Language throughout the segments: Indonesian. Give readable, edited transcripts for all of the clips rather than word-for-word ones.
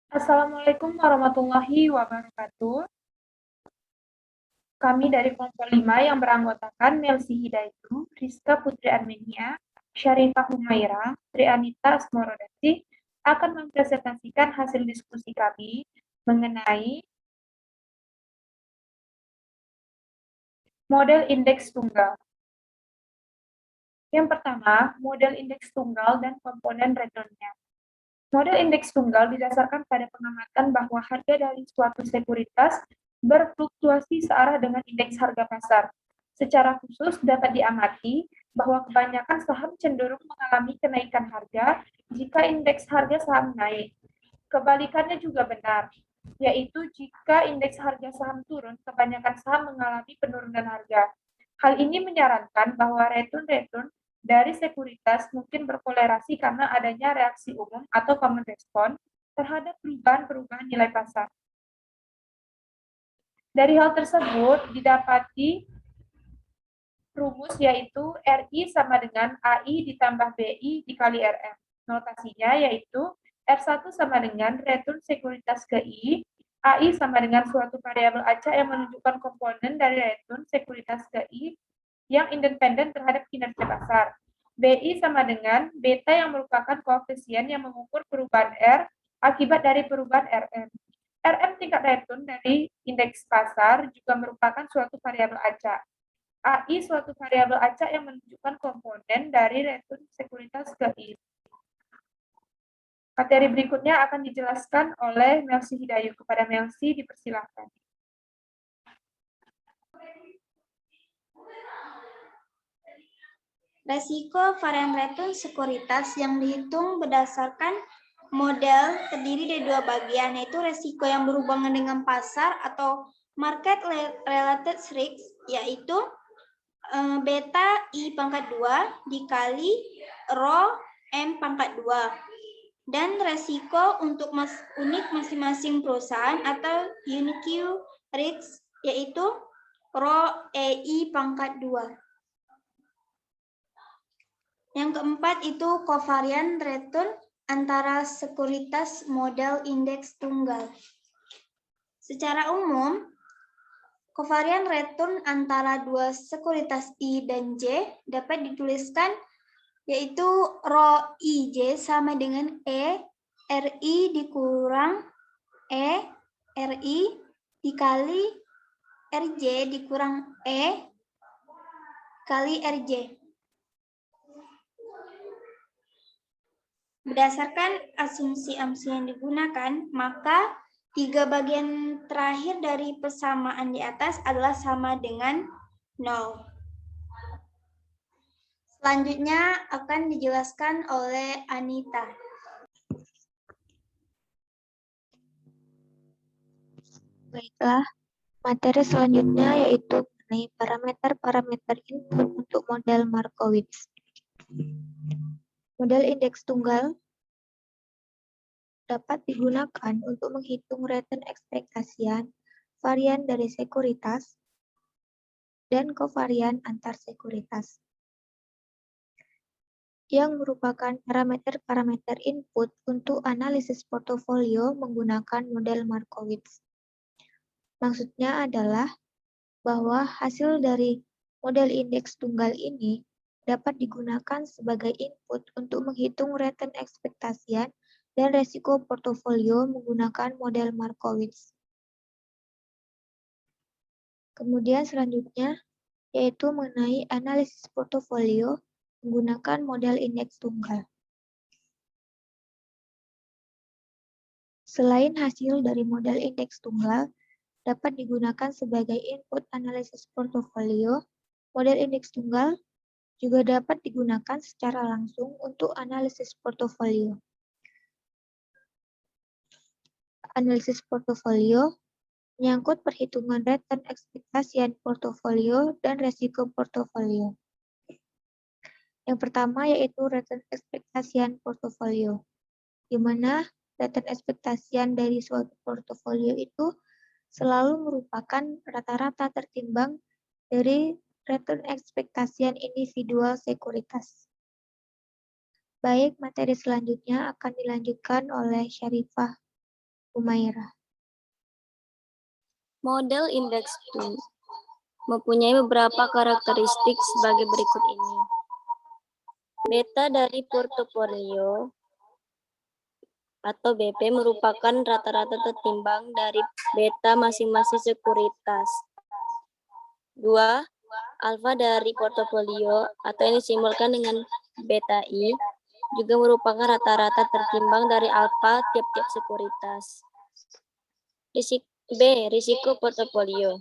Assalamualaikum warahmatullahi wabarakatuh. Kami dari kelompok 5 yang beranggotakan Melsi Hidayatu, Rizka Putri Armenia, Syarifah Humaira, Trianita Asmorodati akan mempresentasikan hasil diskusi kami mengenai model indeks tunggal. Yang pertama, model indeks tunggal dan komponen returnnya. Model indeks tunggal didasarkan pada pengamatan bahwa harga dari suatu sekuritas berfluktuasi searah dengan indeks harga pasar. Secara khusus dapat diamati bahwa kebanyakan saham cenderung mengalami kenaikan harga jika indeks harga saham naik. Kebalikannya juga benar, yaitu jika indeks harga saham turun, kebanyakan saham mengalami penurunan harga. Hal ini menyarankan bahwa return dari sekuritas mungkin berkolerasi karena adanya reaksi umum atau common response terhadap perubahan-perubahan nilai pasar. Dari hal tersebut didapati rumus yaitu RI sama dengan AI ditambah BI dikali RM. Notasinya yaitu R1 sama dengan return sekuritas ke I, AI sama dengan suatu variabel acak yang menunjukkan komponen dari return sekuritas ke I yang independen terhadap kinerja pasar. BI sama dengan beta yang merupakan koefisien yang mengukur perubahan R akibat dari perubahan RM. RM tingkat return dari indeks pasar juga merupakan suatu variabel acak. AI suatu variabel acak yang menunjukkan komponen dari return sekuritas ke I. Materi berikutnya akan dijelaskan oleh Melsi Hidayu. Kepada Melsi, dipersilakan. Resiko varian return sekuritas yang dihitung berdasarkan model terdiri dari dua bagian, yaitu resiko yang berhubungan dengan pasar atau market related risk, yaitu beta I pangkat 2 dikali rho M pangkat 2. Dan resiko untuk unit masing-masing perusahaan atau unique risk, yaitu rho EI pangkat 2. Yang keempat itu kovarian return antara sekuritas model indeks tunggal. Secara umum, kovarian return antara dua sekuritas I dan J dapat dituliskan yaitu rho IJ sama dengan E RI dikurang E RI dikali RJ dikurang E kali RJ. Berdasarkan asumsi-asumsi yang digunakan, maka tiga bagian terakhir dari persamaan di atas adalah sama dengan 0. Selanjutnya akan dijelaskan oleh Anita. Baiklah, materi selanjutnya yaitu mengenai parameter-parameter input untuk model Markowitz. Model indeks tunggal dapat digunakan untuk menghitung return ekspektasian, varian dari sekuritas, dan kovarian antar sekuritas, yang merupakan parameter-parameter input untuk analisis portofolio menggunakan model Markowitz. Maksudnya adalah bahwa hasil dari model indeks tunggal ini dapat digunakan sebagai input untuk menghitung return ekspektasian dan resiko portofolio menggunakan model Markowitz. Kemudian selanjutnya yaitu mengenai analisis portofolio menggunakan model indeks tunggal. Selain hasil dari model indeks tunggal dapat digunakan sebagai input analisis portofolio, model indeks tunggal juga dapat digunakan secara langsung untuk analisis portofolio. Analisis portofolio menyangkut perhitungan return ekspektasian portofolio dan resiko portofolio. Yang pertama yaitu return ekspektasian portofolio, di mana return ekspektasian dari suatu portofolio itu selalu merupakan rata-rata tertimbang dari return ekspektasian individual sekuritas. Baik, materi selanjutnya akan dilanjutkan oleh Syarifah Humaira. Model indeks mempunyai beberapa karakteristik sebagai berikut ini. Beta dari portofolio atau BP merupakan rata-rata tertimbang dari beta masing-masing sekuritas. 2. Alfa dari portofolio atau yang disimbolkan dengan beta I juga merupakan rata-rata tertimbang dari alfa tiap-tiap sekuritas. Risiko portofolio.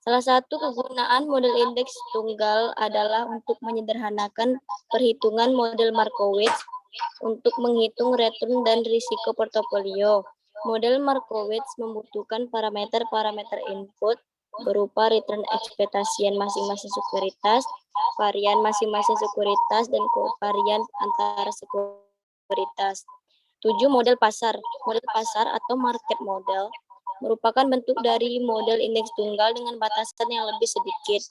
Salah satu kegunaan model indeks tunggal adalah untuk menyederhanakan perhitungan model Markowitz untuk menghitung return dan risiko portofolio. Model Markowitz membutuhkan parameter-parameter input berupa return ekspektasian masing-masing sekuritas, varian masing-masing sekuritas, dan kovarian antara sekuritas. 7. Model pasar. Model pasar atau market model merupakan bentuk dari model indeks tunggal dengan batasan yang lebih sedikit.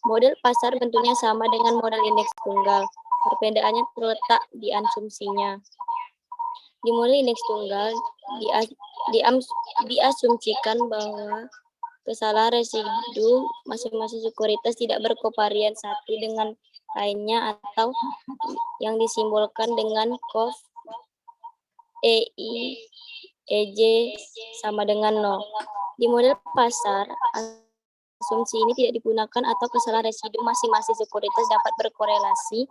Model pasar bentuknya sama dengan model indeks tunggal. Perbedaannya terletak di asumsinya. Di model indeks tunggal, diasumsikan bahwa kesalahan residu masing-masing sekuritas tidak berkovarian satu dengan lainnya atau yang disimbolkan dengan cov EI EJ sama dengan 0. Di model pasar, asumsi ini tidak digunakan atau kesalahan residu masing-masing sekuritas dapat berkorelasi.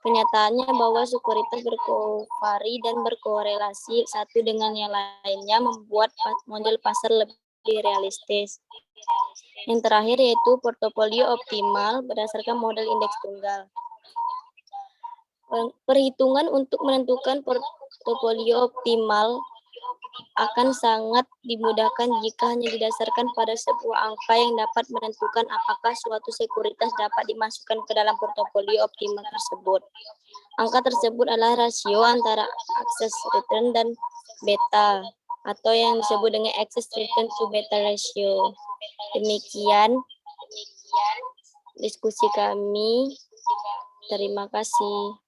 Kenyataannya bahwa sekuritas berkovari dan berkorelasi satu dengan yang lainnya membuat model pasar lebih realistis. Yang terakhir yaitu portofolio optimal berdasarkan model indeks tunggal. Perhitungan untuk menentukan portofolio optimal akan sangat dimudahkan jika hanya didasarkan pada sebuah angka yang dapat menentukan apakah suatu sekuritas dapat dimasukkan ke dalam portofolio optimal tersebut. Angka tersebut adalah rasio antara access return dan beta, atau yang disebut dengan access return to beta ratio. Demikian diskusi kami. Terima kasih.